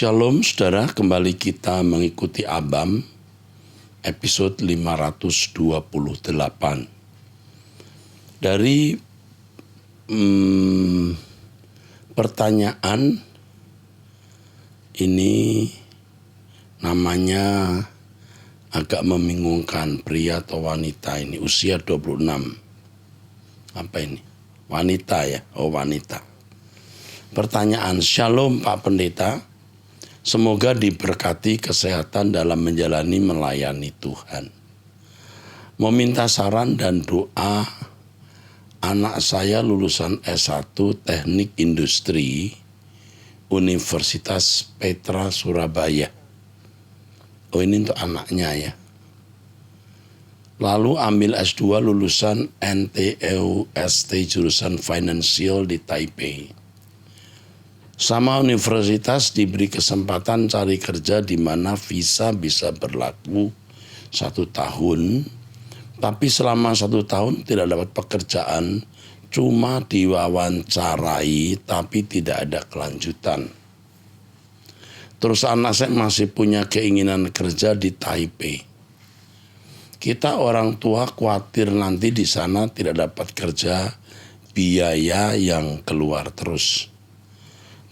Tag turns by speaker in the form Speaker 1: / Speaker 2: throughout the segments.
Speaker 1: Shalom saudara, kembali kita mengikuti Abam episode 528. Dari pertanyaan ini namanya agak membingungkan, pria atau wanita ini, usia 26. Apa ini? Wanita ya? Oh, wanita. Pertanyaan, Shalom Pak Pendeta. Semoga diberkati kesehatan dalam menjalani melayani Tuhan. Meminta saran dan doa, anak saya lulusan S1 Teknik Industri Universitas Petra Surabaya. Oh, ini untuk anaknya ya. Lalu ambil S2 lulusan NTUST jurusan Financial di Taipei. Sama universitas diberi kesempatan cari kerja di mana visa bisa berlaku 1 tahun, tapi selama 1 tahun tidak dapat pekerjaan, cuma diwawancarai tapi tidak ada kelanjutan. Terus anak saya masih punya keinginan kerja di Taipei. Kita orang tua khawatir nanti di sana tidak dapat kerja, biaya yang keluar terus.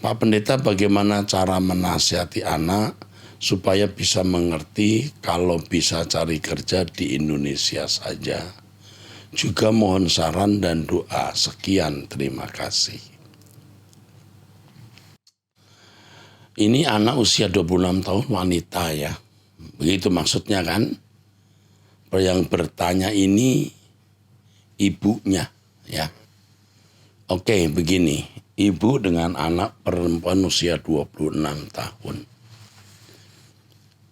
Speaker 1: Pak Pendeta, bagaimana cara menasihati anak supaya bisa mengerti kalau bisa cari kerja di Indonesia saja? Juga mohon saran dan doa. Sekian, terima kasih. Ini anak usia 26 tahun, wanita ya. Begitu maksudnya kan? Yang bertanya ini ibunya ya. Oke, begini. Ibu dengan anak perempuan usia 26 tahun.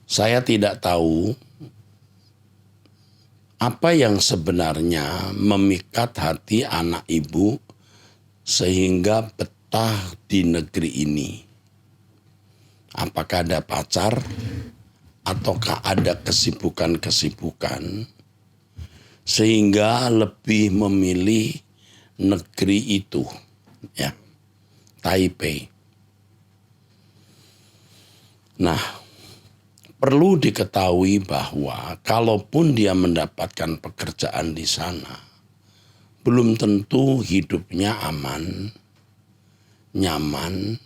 Speaker 1: Saya tidak tahu apa yang sebenarnya memikat hati anak ibu sehingga betah di negeri ini. Apakah ada pacar ataukah ada kesibukan-kesibukan sehingga lebih memilih negeri itu ya. Taipei. Nah, perlu diketahui bahwa kalaupun dia mendapatkan pekerjaan di sana, belum tentu hidupnya aman, nyaman,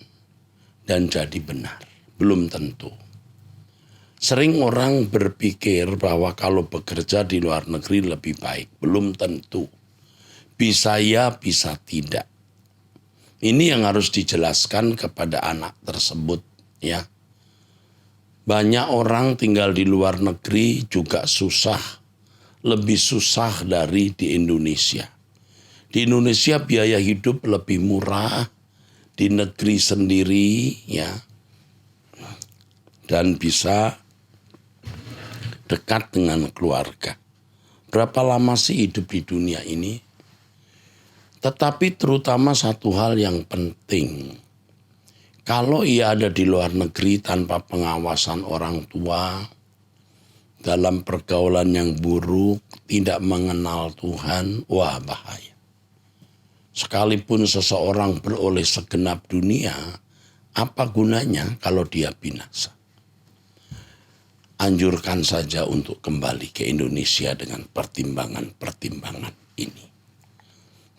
Speaker 1: dan jadi benar. Belum tentu. Sering orang berpikir bahwa kalau bekerja di luar negeri lebih baik. Belum tentu. Bisa ya, bisa tidak. Ini yang harus dijelaskan kepada anak tersebut ya. Banyak orang tinggal di luar negeri juga susah. Lebih susah dari di Indonesia. Di Indonesia biaya hidup lebih murah. Di negeri sendiri ya. Dan bisa dekat dengan keluarga. Berapa lama sih hidup di dunia ini? Tetapi terutama satu hal yang penting, kalau ia ada di luar negeri tanpa pengawasan orang tua, dalam pergaulan yang buruk, tidak mengenal Tuhan, wah bahaya. Sekalipun seseorang beroleh segenap dunia, apa gunanya kalau dia binasa? Anjurkan saja untuk kembali ke Indonesia dengan pertimbangan-pertimbangan ini.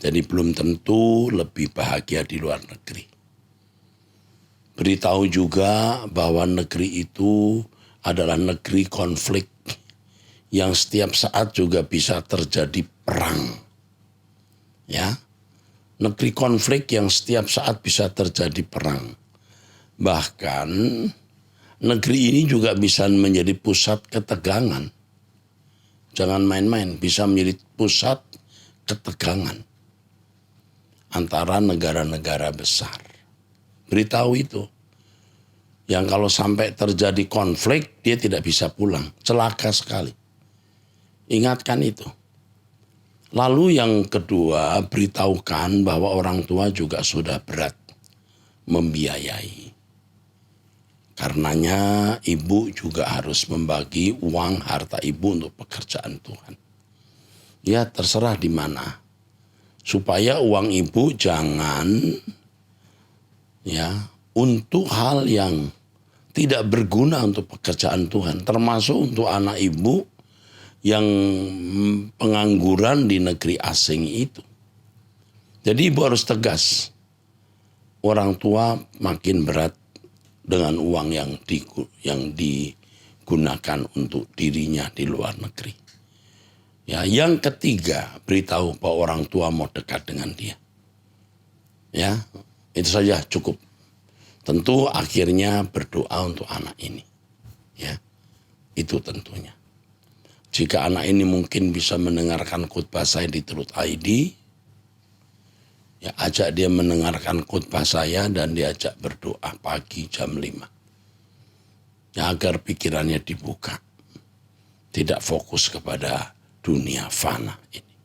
Speaker 1: Jadi belum tentu lebih bahagia di luar negeri. Beritahu juga bahwa negeri itu adalah negeri konflik yang setiap saat juga bisa terjadi perang. Ya. Negeri konflik yang setiap saat bisa terjadi perang. Bahkan negeri ini juga bisa menjadi pusat ketegangan. Jangan main-main, bisa menjadi pusat ketegangan antara negara-negara besar. Beritahu itu. Yang kalau sampai terjadi konflik, dia tidak bisa pulang. Celaka sekali. Ingatkan itu. Lalu yang kedua, beritahukan bahwa orang tua juga sudah berat membiayai. Karenanya ibu juga harus membagi uang harta ibu untuk pekerjaan Tuhan. Ya terserah di mana. Supaya uang ibu jangan ya untuk hal yang tidak berguna untuk pekerjaan Tuhan, termasuk untuk anak ibu yang pengangguran di negeri asing itu. Jadi ibu harus tegas. Orang tua makin berat dengan uang yang digunakan untuk dirinya di luar negeri. Ya, yang ketiga, beritahu bahwa orang tua mau dekat dengan dia. Ya, itu saja cukup. Tentu akhirnya berdoa untuk anak ini. Ya, itu tentunya. Jika anak ini mungkin bisa mendengarkan khotbah saya di Truth ID, ya ajak dia mendengarkan khotbah saya dan diajak berdoa pagi jam 5. Ya, agar pikirannya dibuka. Tidak fokus kepada dunia fana ini.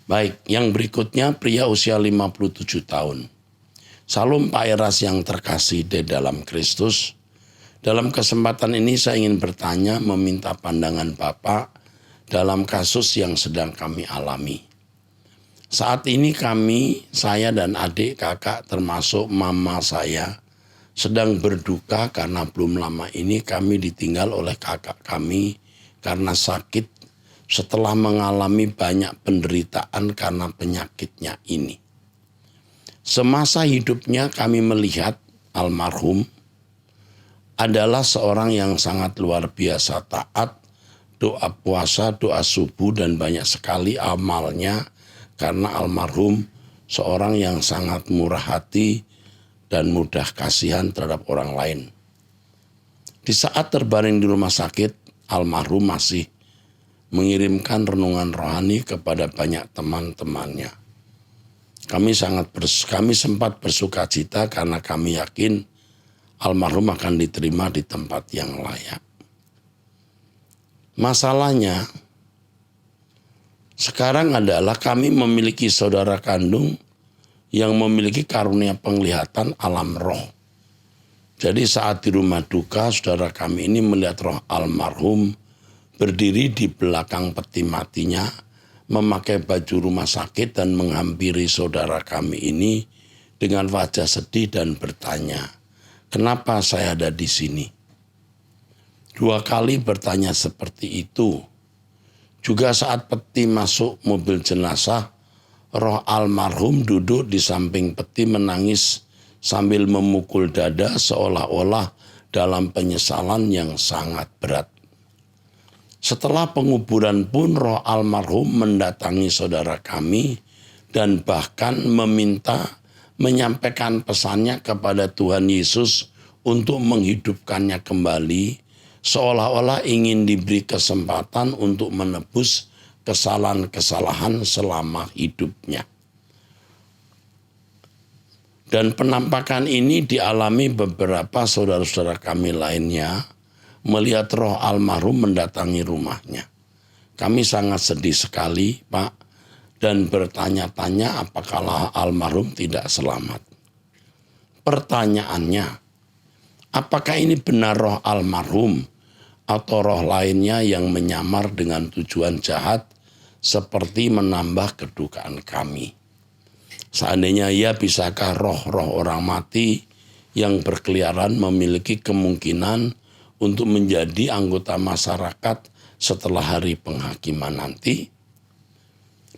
Speaker 1: Baik, yang berikutnya pria usia 57 tahun. Salam Pak Eras yang terkasih di dalam Kristus. Dalam kesempatan ini saya ingin bertanya, meminta pandangan Bapak dalam kasus yang sedang kami alami. Saat ini saya dan adik kakak termasuk mama saya sedang berduka karena belum lama ini kami ditinggal oleh kakak kami karena sakit setelah mengalami banyak penderitaan karena penyakitnya ini. Semasa hidupnya kami melihat almarhum adalah seorang yang sangat luar biasa taat, doa puasa, doa subuh dan banyak sekali amalnya karena almarhum seorang yang sangat murah hati dan mudah kasihan terhadap orang lain. Di saat terbaring di rumah sakit, almarhum masih mengirimkan renungan rohani kepada banyak teman-temannya. Kami sempat bersuka cita karena kami yakin almarhum akan diterima di tempat yang layak. Masalahnya sekarang adalah kami memiliki saudara kandung yang memiliki karunia penglihatan alam roh. Jadi saat di rumah duka, saudara kami ini melihat roh almarhum berdiri di belakang peti matinya, memakai baju rumah sakit dan menghampiri saudara kami ini dengan wajah sedih dan bertanya, "Kenapa saya ada di sini?" 2 kali bertanya seperti itu. Juga saat peti masuk mobil jenazah, roh almarhum duduk di samping peti menangis sambil memukul dada seolah-olah dalam penyesalan yang sangat berat. Setelah penguburan pun roh almarhum mendatangi saudara kami dan bahkan menyampaikan pesannya kepada Tuhan Yesus untuk menghidupkannya kembali, seolah-olah ingin diberi kesempatan untuk menebus kesalahan-kesalahan selama hidupnya. Dan penampakan ini dialami beberapa saudara-saudara kami lainnya, melihat roh almarhum mendatangi rumahnya. Kami sangat sedih sekali, Pak, dan bertanya-tanya apakah almarhum tidak selamat. Pertanyaannya, apakah ini benar roh almarhum atau roh lainnya yang menyamar dengan tujuan jahat seperti menambah kedukaan kami? Seandainya ya, bisakah roh-roh orang mati yang berkeliaran memiliki kemungkinan untuk menjadi anggota masyarakat setelah hari penghakiman nanti?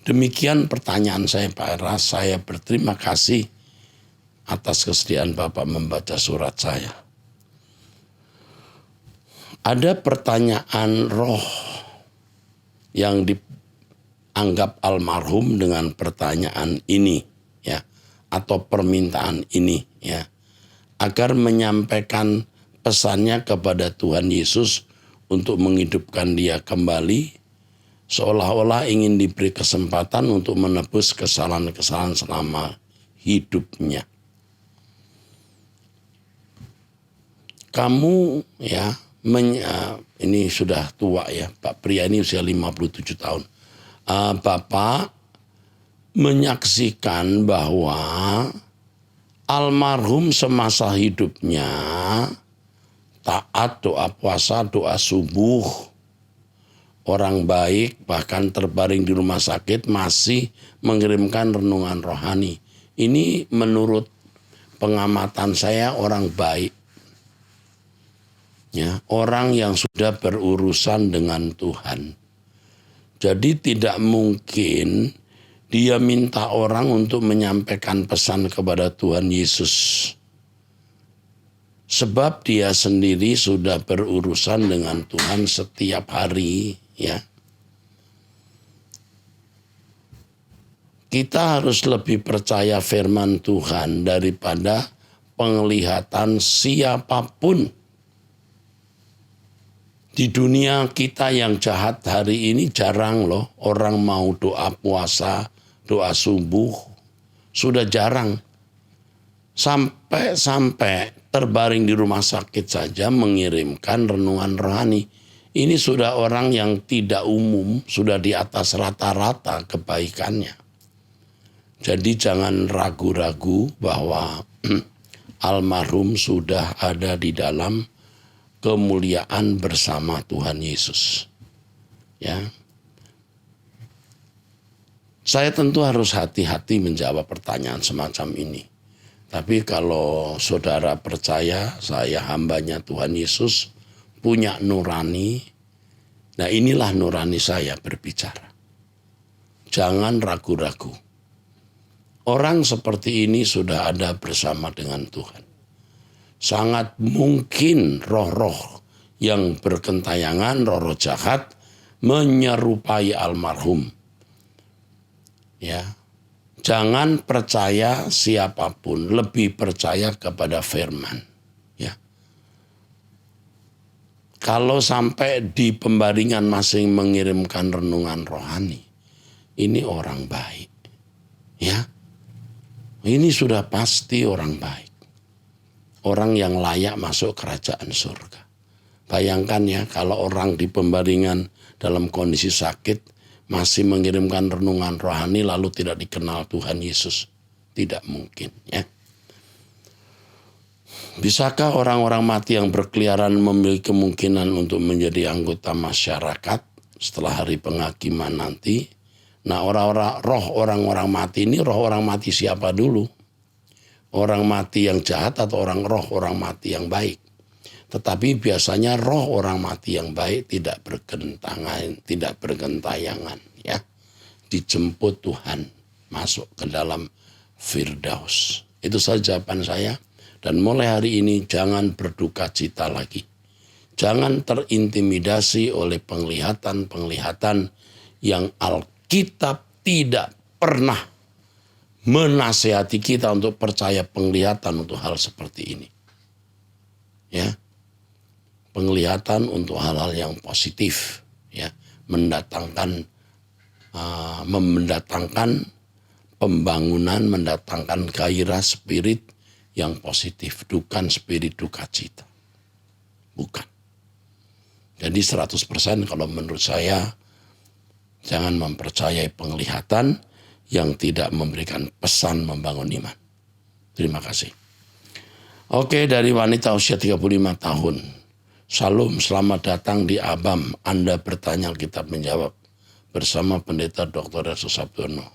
Speaker 1: Demikian pertanyaan saya, Pak Eras. Saya berterima kasih atas kesediaan Bapak membaca surat saya. Ada pertanyaan roh yang dianggap almarhum dengan pertanyaan ini, ya, atau permintaan ini, ya, agar menyampaikan pesannya kepada Tuhan Yesus untuk menghidupkan dia kembali, seolah-olah ingin diberi kesempatan untuk menebus kesalahan-kesalahan selama hidupnya. Kamu, ya, ini sudah tua, ya, Pak pria ini usia 57 tahun. Bapak menyaksikan bahwa almarhum semasa hidupnya taat, doa puasa, doa subuh, orang baik, bahkan terbaring di rumah sakit masih mengirimkan renungan rohani. Ini menurut pengamatan saya orang baik. Ya, orang yang sudah berurusan dengan Tuhan. Jadi tidak mungkin dia minta orang untuk menyampaikan pesan kepada Tuhan Yesus. Sebab dia sendiri sudah berurusan dengan Tuhan setiap hari, ya. Kita harus lebih percaya firman Tuhan daripada penglihatan siapapun. Di dunia kita yang jahat hari ini jarang loh orang mau doa puasa, doa subuh. Sudah jarang. Sampai terbaring di rumah sakit saja mengirimkan renungan rohani. Ini sudah orang yang tidak umum, sudah di atas rata-rata kebaikannya. Jadi jangan ragu-ragu bahwa almarhum sudah ada di dalam kemuliaan bersama Tuhan Yesus. Ya. Saya tentu harus hati-hati menjawab pertanyaan semacam ini. Tapi kalau saudara percaya saya hambanya Tuhan Yesus, punya nurani, nah inilah nurani saya berbicara. Jangan ragu-ragu. Orang seperti ini sudah ada bersama dengan Tuhan. Sangat mungkin roh-roh yang berkentayangan, roh-roh jahat menyerupai almarhum. Ya. Jangan percaya siapapun, lebih percaya kepada firman. Ya. Kalau sampai di pembaringan masing mengirimkan renungan rohani, ini orang baik. Ya. Ini sudah pasti orang baik. Orang yang layak masuk kerajaan surga. Bayangkan ya kalau orang di pembaringan dalam kondisi sakit masih mengirimkan renungan rohani lalu tidak dikenal Tuhan Yesus. Tidak mungkin ya. Bisakah orang-orang mati yang berkeliaran memiliki kemungkinan untuk menjadi anggota masyarakat setelah hari penghakiman nanti? Nah orang-orang mati ini roh orang mati siapa dulu? Orang mati yang jahat atau orang mati yang baik? Tetapi biasanya roh orang mati yang baik tidak bergentayangan, ya. Dijemput Tuhan masuk ke dalam Firdaus. Itu saja jawaban saya. Dan mulai hari ini jangan berduka cita lagi. Jangan terintimidasi oleh penglihatan-penglihatan yang Alkitab tidak pernah menasihati kita untuk percaya penglihatan untuk hal seperti ini. Ya. Penglihatan untuk hal-hal yang positif, ya, mendatangkan pembangunan, mendatangkan gairah spirit yang positif, bukan spirit duka cita. Bukan. Jadi 100% kalau menurut saya jangan mempercayai penglihatan yang tidak memberikan pesan membangun iman. Terima kasih. Oke, dari wanita usia 35 tahun. Salam, selamat datang di Abam. Anda bertanya, Alkitab menjawab. Bersama Pendeta Dr. Yesus Sabdono.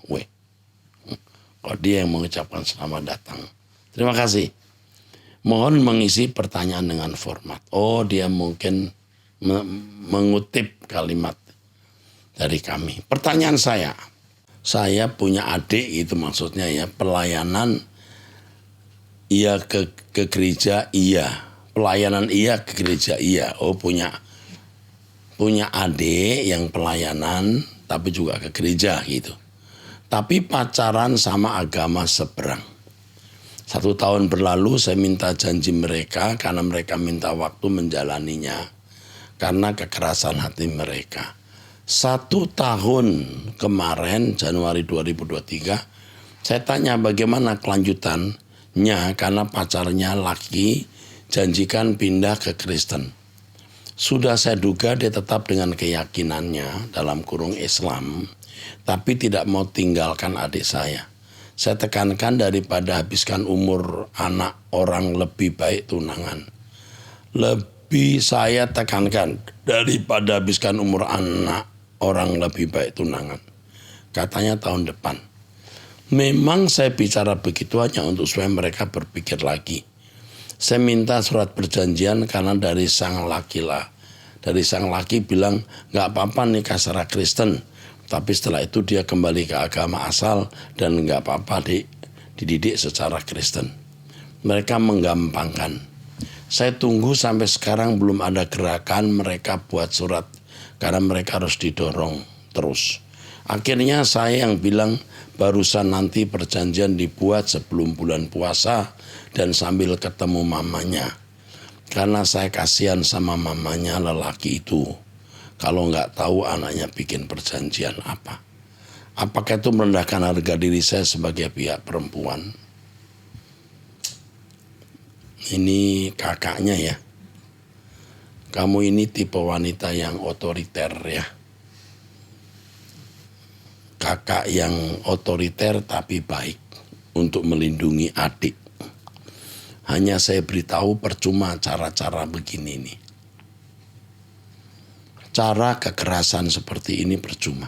Speaker 1: Kalau dia yang mengucapkan selamat datang. Terima kasih. Mohon mengisi pertanyaan dengan format. Oh, dia mungkin mengutip kalimat dari kami. Pertanyaan saya punya adik itu maksudnya ya, pelayanan iya ke gereja iya. Pelayanan iya ke gereja iya. Oh punya adik yang pelayanan tapi juga ke gereja gitu. Tapi pacaran sama agama seberang. 1 tahun berlalu saya minta janji mereka karena mereka minta waktu menjalaninya. Karena kekerasan hati mereka. 1 tahun kemarin Januari 2023 saya tanya bagaimana kelanjutannya karena pacarnya laki janjikan pindah ke Kristen. Sudah saya duga dia tetap dengan keyakinannya dalam kurung Islam, tapi tidak mau tinggalkan adik saya. Saya tekankan daripada habiskan umur anak orang lebih baik tunangan. Lebih saya tekankan daripada habiskan umur anak orang lebih baik tunangan. Katanya tahun depan. Memang saya bicara begitu hanya untuk supaya mereka berpikir lagi. Saya minta surat perjanjian karena dari sang laki bilang nggak apa-apa nikah secara Kristen, tapi setelah itu dia kembali ke agama asal dan nggak apa-apa dididik secara Kristen. Mereka menggampangkan. Saya tunggu sampai sekarang belum ada gerakan mereka buat surat karena mereka harus didorong terus. Akhirnya saya yang bilang barusan nanti perjanjian dibuat sebelum bulan puasa dan sambil ketemu mamanya. Karena saya kasihan sama mamanya lelaki itu. Kalau nggak tahu anaknya bikin perjanjian apa. Apakah itu merendahkan harga diri saya sebagai pihak perempuan? Ini kakaknya ya. Kamu ini tipe wanita yang otoriter ya. Kakak yang otoriter tapi baik untuk melindungi adik. Hanya saya beritahu percuma cara-cara begini nih. Cara kekerasan seperti ini percuma.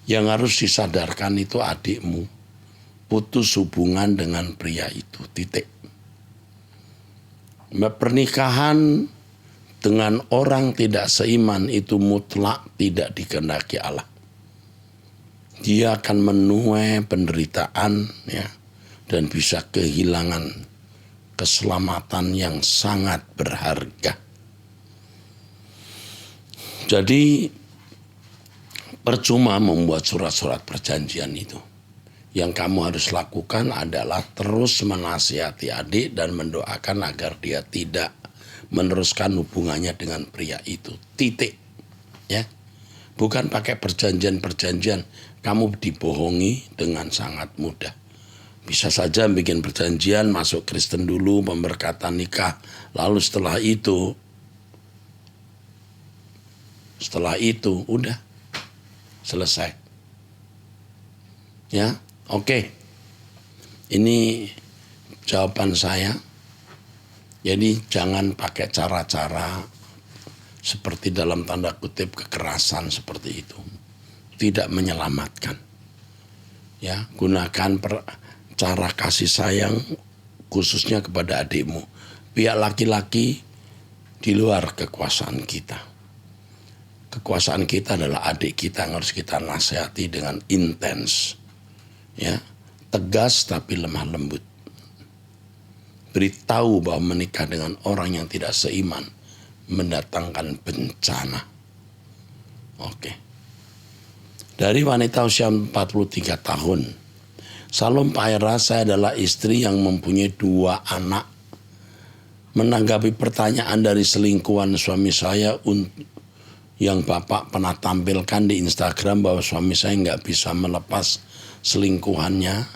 Speaker 1: Yang harus disadarkan itu adikmu. Putus hubungan dengan pria itu, titik. Pernikahan dengan orang tidak seiman itu mutlak tidak dikehendaki Allah. Dia akan menuai penderitaan ya, dan bisa kehilangan keselamatan yang sangat berharga. Jadi percuma membuat surat-surat perjanjian itu. Yang kamu harus lakukan adalah terus menasihati adik dan mendoakan agar dia tidak meneruskan hubungannya dengan pria itu. Titik. Ya. Bukan pakai perjanjian-perjanjian. Kamu dibohongi dengan sangat mudah. Bisa saja bikin perjanjian, masuk Kristen dulu, pemberkatan nikah. Lalu setelah itu udah selesai. Ya, oke. Ini jawaban saya. Jadi jangan pakai cara-cara seperti dalam tanda kutip kekerasan seperti itu. Tidak menyelamatkan. Ya, gunakan cara kasih sayang khususnya kepada adikmu. Pihak laki-laki di luar kekuasaan kita. Kekuasaan kita adalah adik kita yang harus kita nasihati dengan intens. Ya, tegas tapi lemah lembut. Beritahu bahwa menikah dengan orang yang tidak seiman mendatangkan bencana. Oke. Dari wanita usia 43 tahun, Salom Paira, saya adalah istri yang mempunyai 2 anak. Menanggapi pertanyaan dari selingkuhan suami saya yang Bapak pernah tampilkan di Instagram bahwa suami saya nggak bisa melepas selingkuhannya,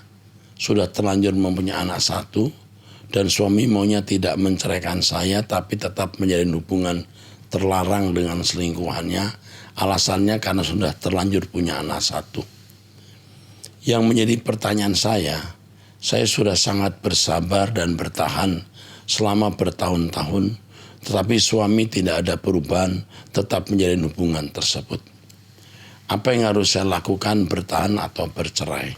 Speaker 1: sudah terlanjur mempunyai anak 1, dan suami maunya tidak menceraikan saya tapi tetap menjalin hubungan terlarang dengan selingkuhannya, alasannya karena sudah terlanjur punya anak 1. Yang menjadi pertanyaan saya sudah sangat bersabar dan bertahan selama bertahun-tahun, tetapi suami tidak ada perubahan, tetap menjalin hubungan tersebut. Apa yang harus saya lakukan, bertahan atau bercerai?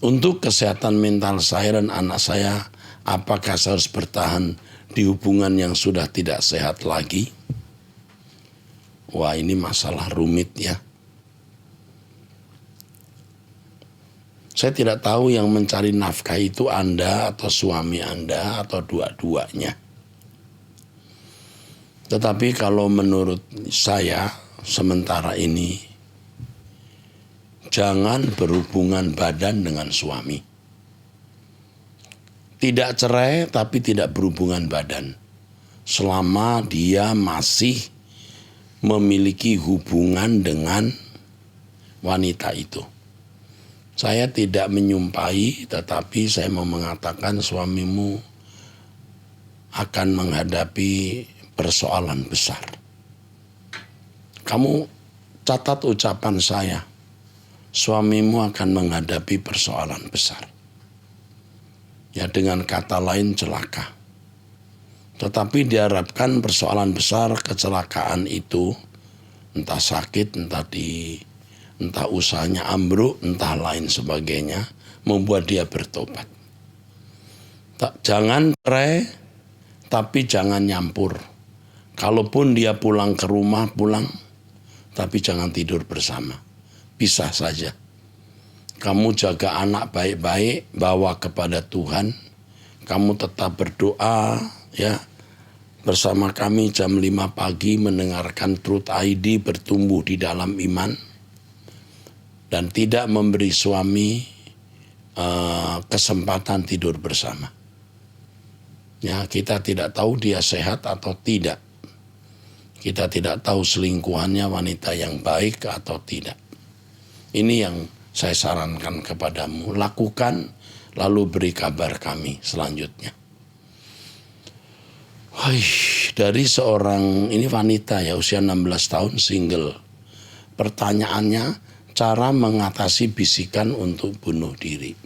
Speaker 1: Untuk kesehatan mental saya dan anak saya, apakah saya harus bertahan di hubungan yang sudah tidak sehat lagi? Wah, ini masalah rumit ya. Saya tidak tahu yang mencari nafkah itu Anda atau suami Anda atau dua-duanya. Tetapi kalau menurut saya sementara ini, jangan berhubungan badan dengan suami. Tidak cerai tapi tidak berhubungan badan. Selama dia masih memiliki hubungan dengan wanita itu. Saya tidak menyumpahi, tetapi saya mau mengatakan suamimu akan menghadapi persoalan besar. Kamu catat ucapan saya, suamimu akan menghadapi persoalan besar. Ya, dengan kata lain celaka. Tetapi diharapkan persoalan besar, kecelakaan itu, entah sakit, entah usahanya ambruk, entah lain sebagainya, membuat dia bertobat. Jangan cerai tapi jangan nyampur. Kalaupun dia pulang ke rumah, pulang, tapi jangan tidur bersama. Pisah saja. Kamu jaga anak baik-baik, bawa kepada Tuhan. Kamu tetap berdoa, ya. Bersama kami jam 5 pagi mendengarkan Truth ID, bertumbuh di dalam iman. Dan tidak memberi suami kesempatan tidur bersama. Ya, kita tidak tahu dia sehat atau tidak. Kita tidak tahu selingkuhannya wanita yang baik atau tidak. Ini yang saya sarankan kepadamu. Lakukan, lalu beri kabar kami selanjutnya. Dari seorang, ini wanita ya, usia 16 tahun, single. Pertanyaannya, cara mengatasi bisikan untuk bunuh diri.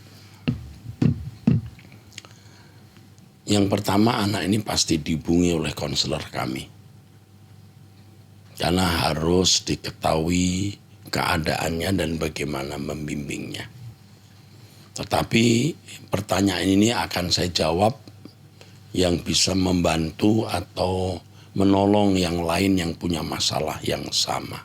Speaker 1: Yang pertama, anak ini pasti dihubungi oleh konselor kami. Karena harus diketahui keadaannya dan bagaimana membimbingnya. Tetapi pertanyaan ini akan saya jawab yang bisa membantu atau menolong yang lain yang punya masalah yang sama.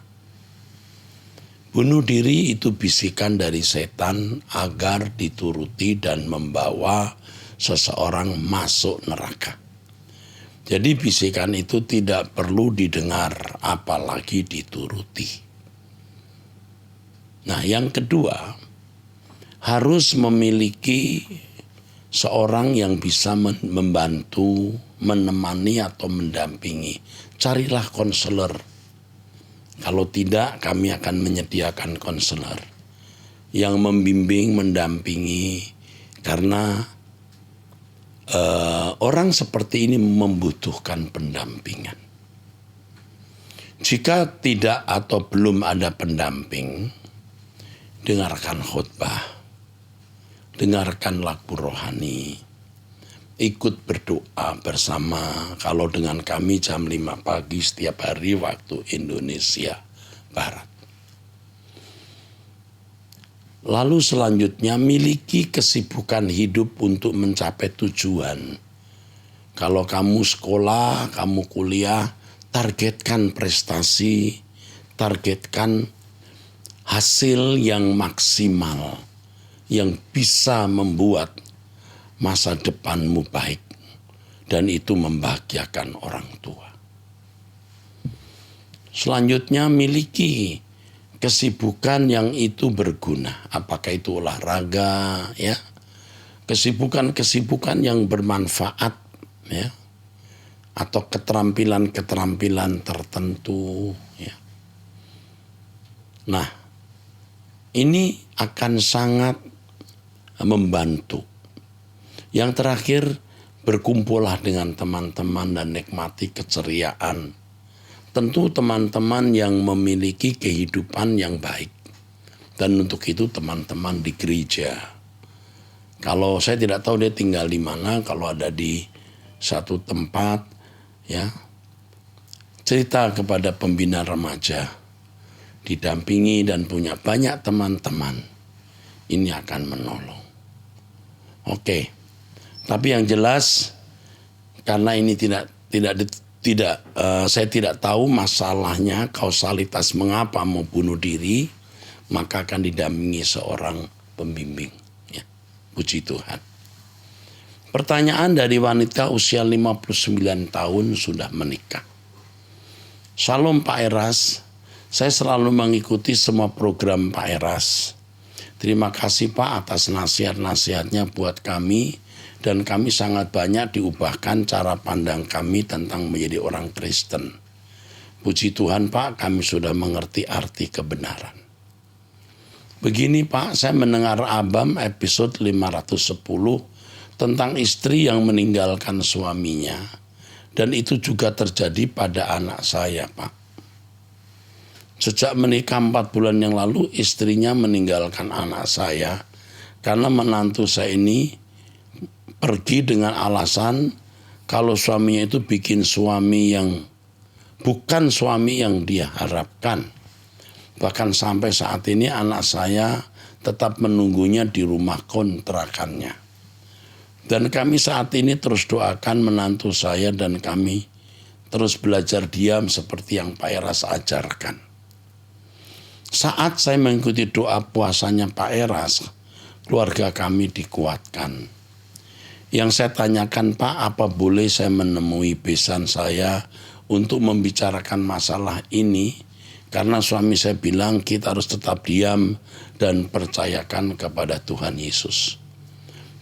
Speaker 1: Bunuh diri itu bisikan dari setan agar dituruti dan membawa seseorang masuk neraka. Jadi bisikan itu tidak perlu didengar, apalagi dituruti. Nah, yang kedua, harus memiliki seorang yang bisa membantu, menemani atau mendampingi. Carilah konselor. Kalau tidak, kami akan menyediakan konselor yang membimbing, mendampingi. Karena orang seperti ini membutuhkan pendampingan. Jika tidak atau belum ada pendamping, dengarkan khotbah. Dengarkan lagu rohani, ikut berdoa bersama. Kalau dengan kami jam 5 pagi setiap hari waktu Indonesia Barat. Lalu selanjutnya, miliki kesibukan hidup untuk mencapai tujuan. Kalau kamu sekolah, kamu kuliah, targetkan prestasi, targetkan hasil yang maksimal, yang bisa membuat masa depanmu baik, dan itu membahagiakan orang tua. Selanjutnya, miliki kesibukan yang itu berguna, apakah itu olahraga, ya, kesibukan yang bermanfaat, ya, atau keterampilan tertentu, ya. Nah, ini akan sangat membantu. Yang terakhir, berkumpullah dengan teman-teman dan nikmati keceriaan. Tentu teman-teman yang memiliki kehidupan yang baik. Dan untuk itu teman-teman di gereja. Kalau saya tidak tahu dia tinggal di mana, kalau ada di satu tempat, ya, cerita kepada pembina remaja, didampingi dan punya banyak teman-teman, ini akan menolong. Oke, tapi yang jelas karena ini saya tidak tahu masalahnya, kausalitas mengapa mau bunuh diri, maka akan didampingi seorang pembimbing. Ya, puji Tuhan. Pertanyaan dari wanita usia 59 tahun sudah menikah. Shalom Pak Eras, saya selalu mengikuti semua program Pak Eras. Terima kasih Pak atas nasihat-nasihatnya buat kami, dan kami sangat banyak diubahkan cara pandang kami tentang menjadi orang Kristen. Puji Tuhan Pak, kami sudah mengerti arti kebenaran. Begini Pak, saya mendengar Abam episode 510 tentang istri yang meninggalkan suaminya, dan itu juga terjadi pada anak saya Pak. Sejak menikah 4 bulan yang lalu, istrinya meninggalkan anak saya karena menantu saya ini pergi dengan alasan kalau suaminya itu bikin suami yang bukan suami yang dia harapkan. Bahkan sampai saat ini anak saya tetap menunggunya di rumah kontrakannya. Dan kami saat ini terus doakan menantu saya dan kami terus belajar diam seperti yang Pak Eras ajarkan. Saat saya mengikuti doa puasanya Pak Eras, keluarga kami dikuatkan. Yang saya tanyakan, Pak, apa boleh saya menemui besan saya untuk membicarakan masalah ini? Karena suami saya bilang kita harus tetap diam dan percayakan kepada Tuhan Yesus.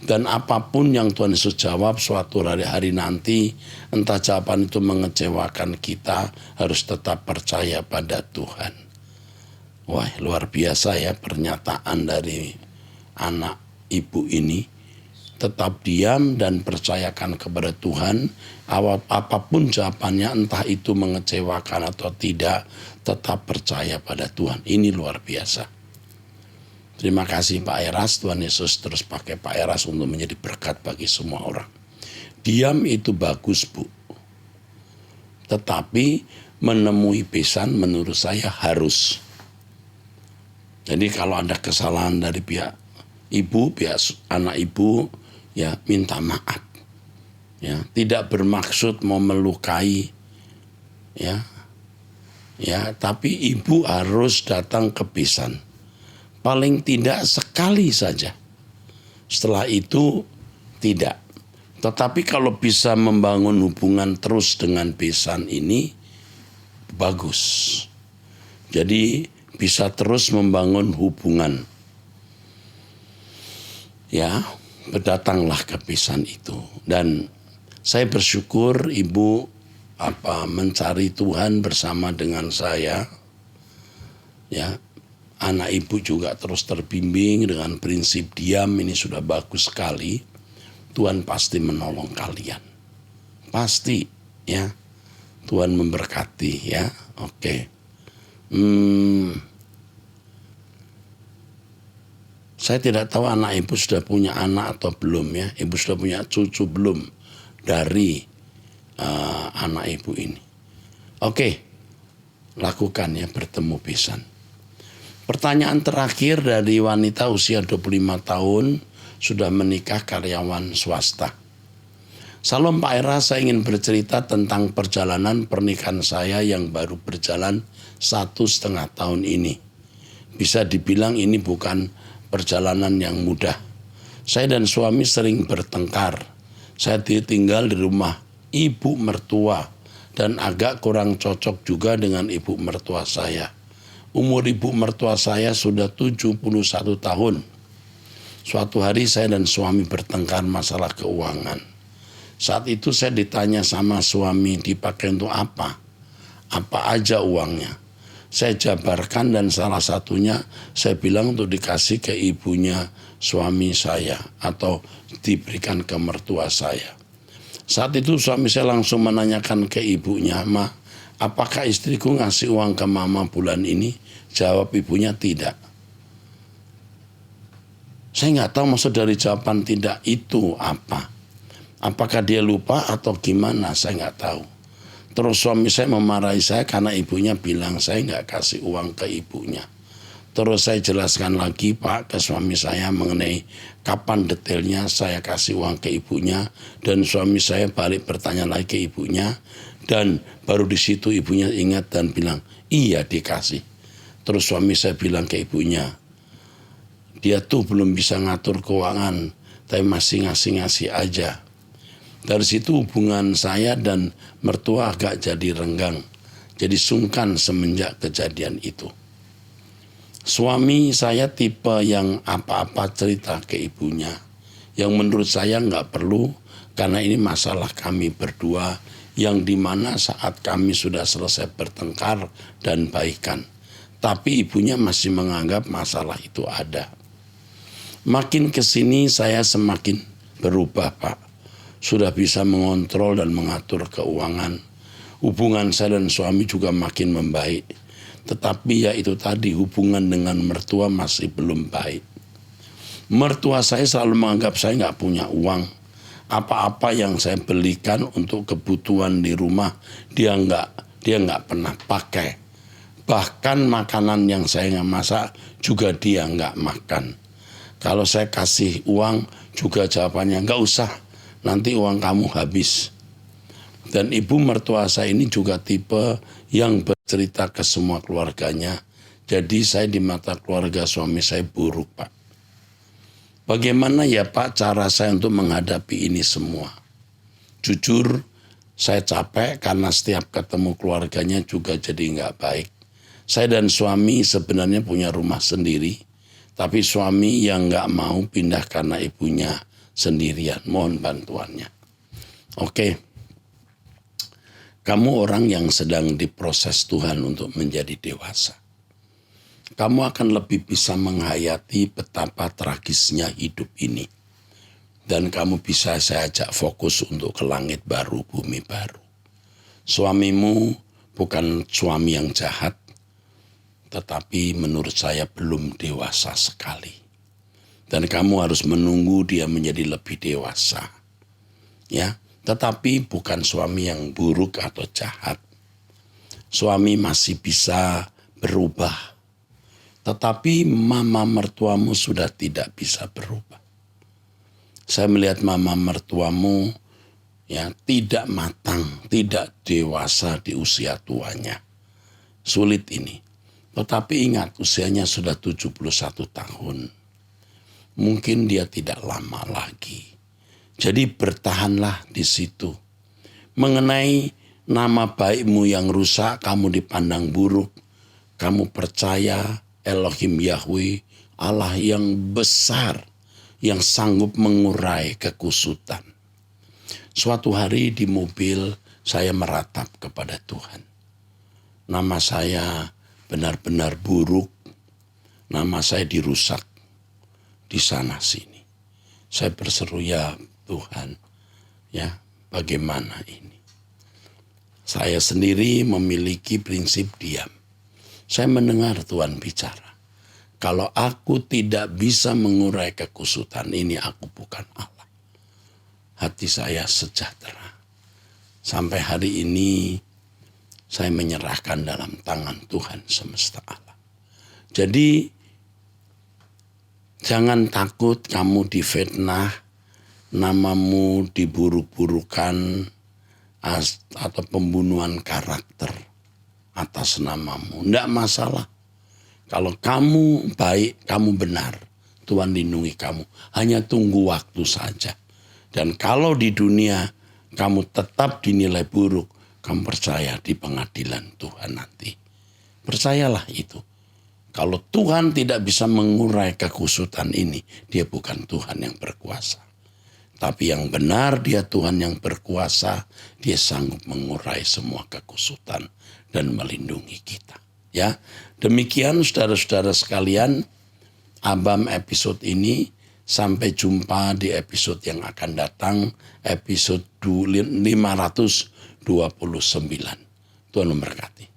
Speaker 1: Dan apapun yang Tuhan Yesus jawab suatu hari nanti, entah jawaban itu mengecewakan kita, harus tetap percaya pada Tuhan. Wah, luar biasa ya pernyataan dari anak ibu ini. Tetap diam dan percayakan kepada Tuhan. Apapun jawabannya, entah itu mengecewakan atau tidak, tetap percaya pada Tuhan. Ini luar biasa. Terima kasih Pak Eras, Tuhan Yesus terus pakai Pak Eras untuk menjadi berkat bagi semua orang. Diam itu bagus, Bu. Tetapi menemui besan menurut saya harus. Jadi kalau ada kesalahan dari pihak ibu, pihak anak ibu, ya minta maaf. Ya, tidak bermaksud mau melukai, ya, tapi ibu harus datang ke besan. Paling tidak sekali saja. Setelah itu tidak. Tetapi kalau bisa membangun hubungan terus dengan besan ini, bagus. Jadi bisa terus membangun hubungan. Ya, berdatanglah ke besan itu. Dan saya bersyukur ibu mencari Tuhan bersama dengan saya. Ya. Anak ibu juga terus terbimbing dengan prinsip diam, ini sudah bagus sekali. Tuhan pasti menolong kalian. Pasti ya. Tuhan memberkati ya. Oke. Saya tidak tahu anak ibu sudah punya anak atau belum ya. Ibu sudah punya cucu belum dari anak ibu ini. Oke. Lakukan ya bertemu besan. Pertanyaan terakhir dari wanita usia 25 tahun, sudah menikah karyawan swasta. Salam Pak Eras, saya ingin bercerita tentang perjalanan pernikahan saya yang baru berjalan 1,5 tahun ini. Bisa dibilang ini bukan perjalanan yang mudah. Saya dan suami sering bertengkar. Saya tinggal di rumah ibu mertua dan agak kurang cocok juga dengan ibu mertua saya. Umur ibu mertua saya sudah 71 tahun. Suatu hari saya dan suami bertengkar masalah keuangan. Saat itu saya ditanya sama suami, dipakai untuk apa? Apa aja uangnya? Saya jabarkan dan salah satunya saya bilang untuk dikasih ke ibunya suami saya atau diberikan ke mertua saya. Saat itu suami saya langsung menanyakan ke ibunya, "Ma, apakah istriku ngasih uang ke mama bulan ini?" Jawab ibunya, tidak. Saya nggak tahu maksud dari jawaban tidak itu apa. Apakah dia lupa atau gimana, saya nggak tahu. Terus suami saya memarahi saya karena ibunya bilang saya nggak kasih uang ke ibunya. Terus saya jelaskan lagi Pak ke suami saya mengenai kapan detailnya saya kasih uang ke ibunya. Dan suami saya balik bertanya lagi ke ibunya. Dan baru di situ ibunya ingat dan bilang, iya dikasih. Terus suami saya bilang ke ibunya, dia tuh belum bisa ngatur keuangan, tapi masih ngasih-ngasih aja. Dari situ hubungan saya dan mertua agak jadi renggang, jadi sungkan semenjak kejadian itu. Suami saya tipe yang apa-apa cerita ke ibunya, yang menurut saya nggak perlu, karena ini masalah kami berdua, yang dimana saat kami sudah selesai bertengkar dan baikan. Tapi ibunya masih menganggap masalah itu ada. Makin kesini saya semakin berubah Pak. Sudah bisa mengontrol dan mengatur keuangan. Hubungan saya dan suami juga makin membaik. Tetapi ya itu tadi, hubungan dengan mertua masih belum baik. Mertua saya selalu menganggap saya nggak punya uang. Apa-apa yang saya belikan untuk kebutuhan di rumah dia nggak pernah pakai. Bahkan makanan yang saya nggak masak juga dia nggak makan. Kalau saya kasih uang juga jawabannya, enggak usah, nanti uang kamu habis. Dan ibu mertua saya ini juga tipe yang bercerita ke semua keluarganya. Jadi saya di mata keluarga suami saya buruk, Pak. Bagaimana ya Pak cara saya untuk menghadapi ini semua? Jujur, saya capek karena setiap ketemu keluarganya juga jadi nggak baik. Saya dan suami sebenarnya punya rumah sendiri, tapi suami yang nggak mau pindah karena ibunya sendirian. Mohon bantuannya. Oke, kamu orang yang sedang diproses Tuhan untuk menjadi dewasa. Kamu akan lebih bisa menghayati betapa tragisnya hidup ini. Dan kamu bisa saya ajak fokus untuk ke langit baru, bumi baru. Suamimu bukan suami yang jahat, tetapi menurut saya belum dewasa sekali. Dan kamu harus menunggu dia menjadi lebih dewasa. Ya, tetapi bukan suami yang buruk atau jahat. Suami masih bisa berubah. Tetapi mama mertuamu sudah tidak bisa berubah. Saya melihat mama mertuamu ya tidak matang, tidak dewasa di usia tuanya. Sulit ini. Tetapi ingat usianya sudah 71 tahun. Mungkin dia tidak lama lagi. Jadi bertahanlah di situ. Mengenai nama baikmu yang rusak, kamu dipandang buruk. Kamu percaya Elohim Yahweh, Allah yang besar, yang sanggup mengurai kekusutan. Suatu hari di mobil saya meratap kepada Tuhan. Nama saya benar-benar buruk, nama saya dirusak di sana sini. Saya berseru, ya Tuhan, ya bagaimana ini? Saya sendiri memiliki prinsip diam. Saya mendengar Tuhan bicara. Kalau aku tidak bisa mengurai kekusutan ini, aku bukan Allah. Hati saya sejahtera. Sampai hari ini saya menyerahkan dalam tangan Tuhan semesta Allah. Jadi jangan takut kamu difitnah, namamu diburuk-burukan atau pembunuhan karakter atas namamu. Tidak masalah. Kalau kamu baik, kamu benar, Tuhan lindungi kamu. Hanya tunggu waktu saja. Dan kalau di dunia kamu tetap dinilai buruk, kamu percaya di pengadilan Tuhan nanti. Percayalah itu. Kalau Tuhan tidak bisa mengurai kekusutan ini, dia bukan Tuhan yang berkuasa. Tapi yang benar dia Tuhan yang berkuasa, dia sanggup mengurai semua kekusutan dan melindungi kita. Ya, demikian saudara-saudara sekalian, Abam episode ini. Sampai jumpa di episode yang akan datang, episode 529. Tuhan memberkati.